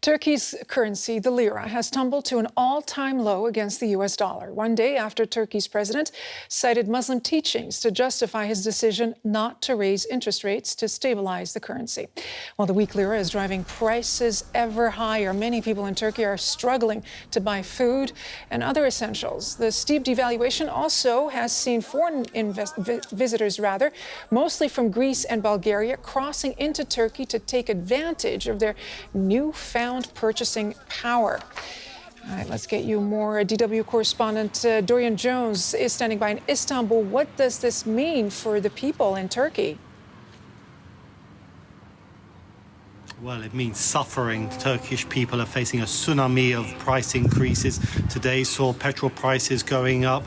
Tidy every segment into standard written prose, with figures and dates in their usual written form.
Turkey's currency, the lira, has tumbled to an all-time low against the U.S. dollar, one day after Turkey's president cited Muslim teachings to justify his decision not to raise interest rates to stabilize the currency. While the weak lira is driving prices ever higher, many people in Turkey are struggling to buy food and other essentials. The steep devaluation also has seen foreign visitors, mostly from Greece and Bulgaria, crossing into Turkey to take advantage of their newfound purchasing power. All right, let's get you more. DW correspondent Dorian Jones is standing by in Istanbul. What does this mean for the people in Turkey? Well, it means suffering. Turkish people are facing a tsunami of price increases. Today saw petrol prices going up.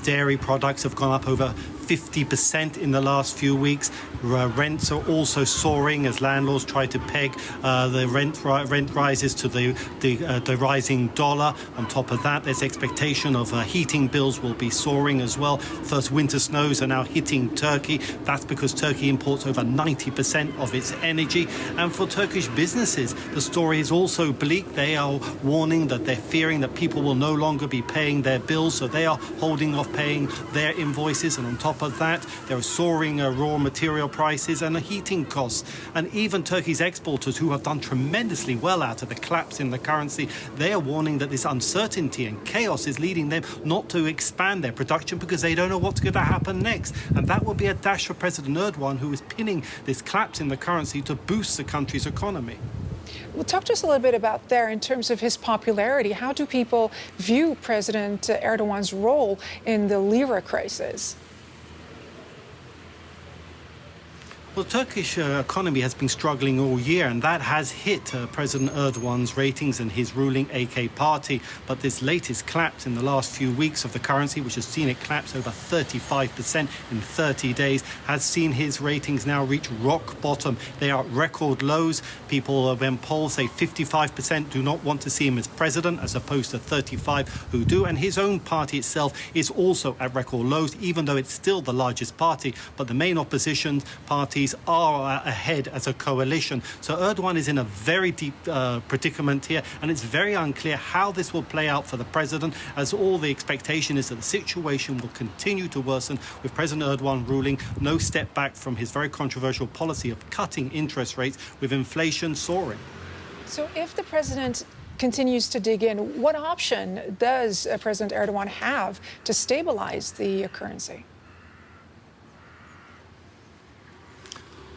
Dairy products have gone up over 50% in the last few weeks. Rents are also soaring as landlords try to peg the rent rises to the rising dollar. On top of that, there's expectation of heating bills will be soaring as well. First winter snows are now hitting Turkey. That's because Turkey imports over 90% of its energy. And for Turkish businesses, the story is also bleak. They are warning that they're fearing that people will no longer be paying their bills, so they are holding off paying their invoices. And on top of that, there are soaring raw material prices and heating costs. And even Turkey's exporters, who have done tremendously well out of the collapse in the currency, they are warning that this uncertainty and chaos is leading them not to expand their production because they don't know what's going to happen next. And that will be a dash for President Erdogan, who is pinning this collapse in the currency to boost the country's economy. Well, talk to us a little bit about there in terms of his popularity. How do people view President Erdogan's role in the lira crisis? Well, the Turkish economy has been struggling all year, and that has hit President Erdogan's ratings and his ruling AK party. But this latest collapse in the last few weeks of the currency, which has seen it collapse over 35% in 30 days, has seen his ratings now reach rock bottom. They are at record lows. People, when polls say 55% do not want to see him as president, as opposed to 35% who do. And his own party itself is also at record lows, even though it's still the largest party. But the main opposition parties are ahead as a coalition. So Erdogan is in a very deep predicament here, and it's very unclear how this will play out for the president, as all the expectation is that the situation will continue to worsen, with President Erdogan ruling no step back from his very controversial policy of cutting interest rates with inflation soaring. So if the president continues to dig in, what option does President Erdogan have to stabilize the currency?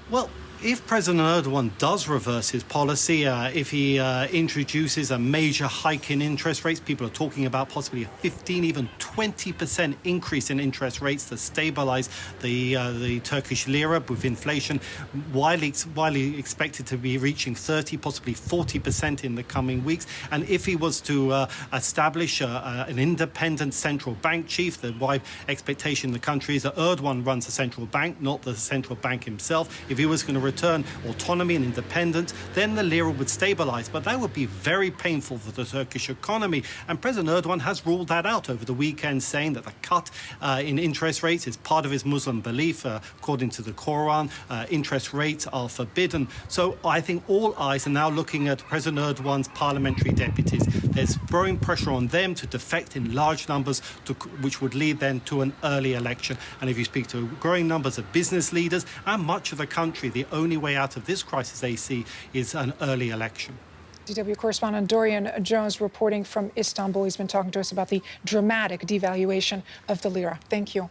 Well, if President Erdogan does reverse his policy, if he introduces a major hike in interest rates, people are talking about possibly a 15, even 20% increase in interest rates to stabilize the Turkish lira, with inflation widely expected to be reaching 30, possibly 40% in the coming weeks. And if he was to establish an independent central bank chief, the wide expectation in the country is that Erdogan runs the central bank, not the central bank himself. If he was going to return autonomy and independence, then the lira would stabilize. But that would be very painful for the Turkish economy. And President Erdogan has ruled that out over the weekend, saying that the cut in interest rates is part of his Muslim belief. According to the Quran, interest rates are forbidden. So I think all eyes are now looking at President Erdogan's parliamentary deputies. There's growing pressure on them to defect in large numbers, which would lead then to an early election. And if you speak to growing numbers of business leaders and much of the country, the only way out of this crisis they see is an early election. DW correspondent Dorian Jones reporting from Istanbul. He's been talking to us about the dramatic devaluation of the lira. Thank you.